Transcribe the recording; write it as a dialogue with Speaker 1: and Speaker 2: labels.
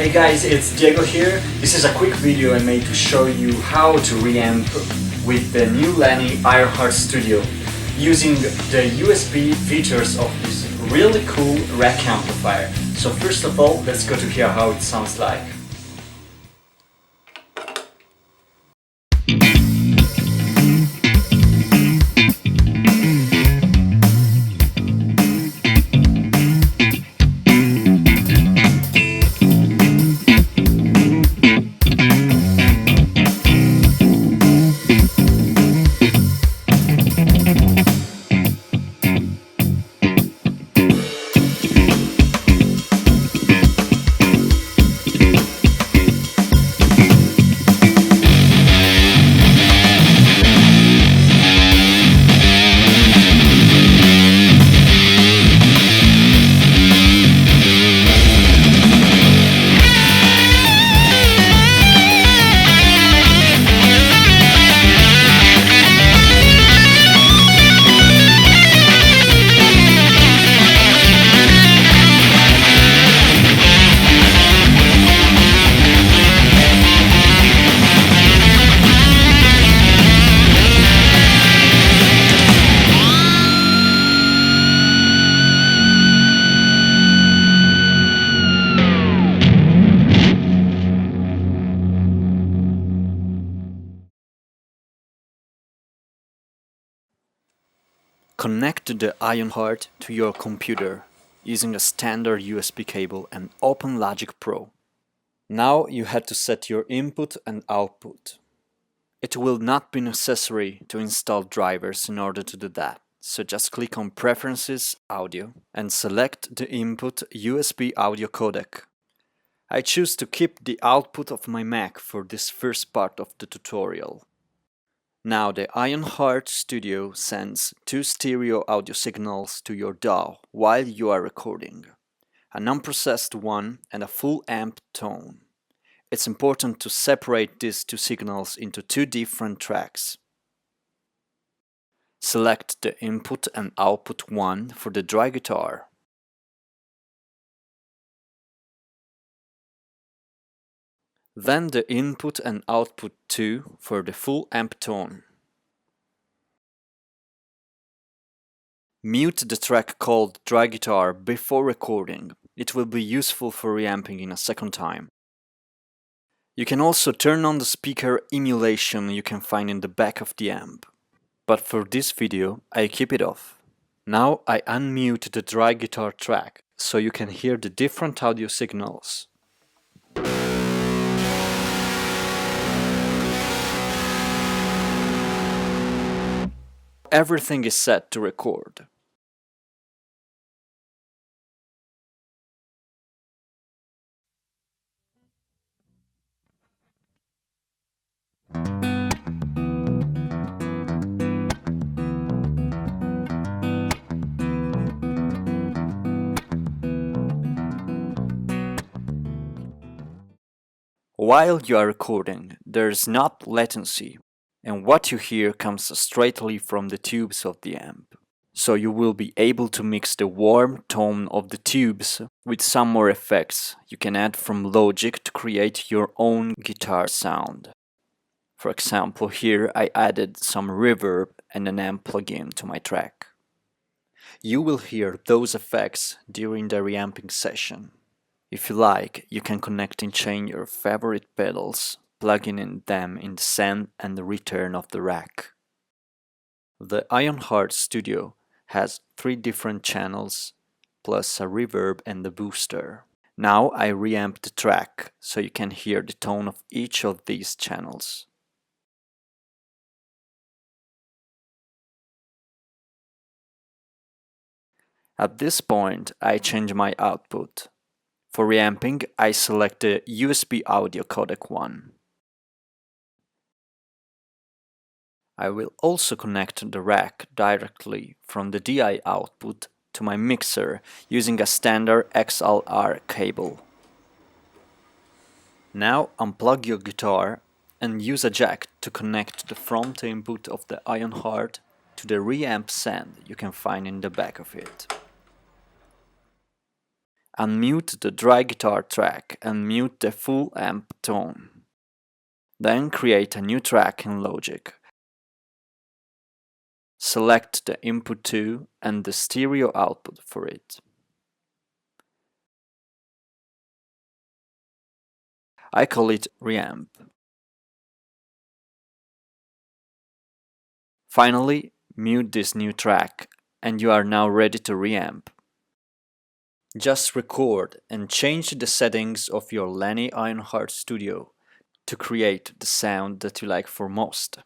Speaker 1: Hey guys, it's Diego here. This is a quick video I made to show you how to reamp with the new Laney Ironheart Studio using the USB features of this really cool rack amplifier. So first of all, let's go to hear how it sounds like. Connect the Ironheart to your computer using a standard USB cable and open Logic Pro. Now you have to set your input and output. It will not be necessary to install drivers in order to do that, so just click on Preferences Audio and select the input USB audio codec. I choose to keep the output of my Mac for this first part of the tutorial. Now the Ironheart Studio sends two stereo audio signals to your DAW while you are recording, an unprocessed one and a full amp tone. It's important to separate these two signals into two different tracks. Select the input and output one for the dry guitar. Then the input and output 2 for the full amp tone. Mute the track called dry guitar before recording. It will be useful for reamping in a second time. You can also turn on the speaker emulation you can find in the back of the amp. But for this video, I keep it off. Now I unmute the dry guitar track so you can hear the different audio signals. Everything is set to record. While you are recording, there is not latency, and what you hear comes straightly from the tubes of the amp. So you will be able to mix the warm tone of the tubes with some more effects you can add from Logic to create your own guitar sound. For example, here I added some reverb and an amp plugin to my track. You will hear those effects during the reamping session. If you like, you can connect and change your favorite pedals, plugging in them in the send and the return of the rack. The Ironheart Studio has 3 different channels, plus a reverb and a booster. Now I reamp the track so you can hear the tone of each of these channels. At this point, I change my output. For reamping, I select the USB audio codec one. I will also connect the rack directly from the DI output to my mixer using a standard XLR cable. Now unplug your guitar and use a jack to connect the front input of the Ironheart to the reamp send you can find in the back of it. Unmute the dry guitar track and mute the full amp tone. Then create a new track in Logic. Select the input 2 and the stereo output for it. I call it reamp. Finally, mute this new track and you are now ready to reamp. Just record and change the settings of your Laney Ironheart Studio to create the sound that you like for most.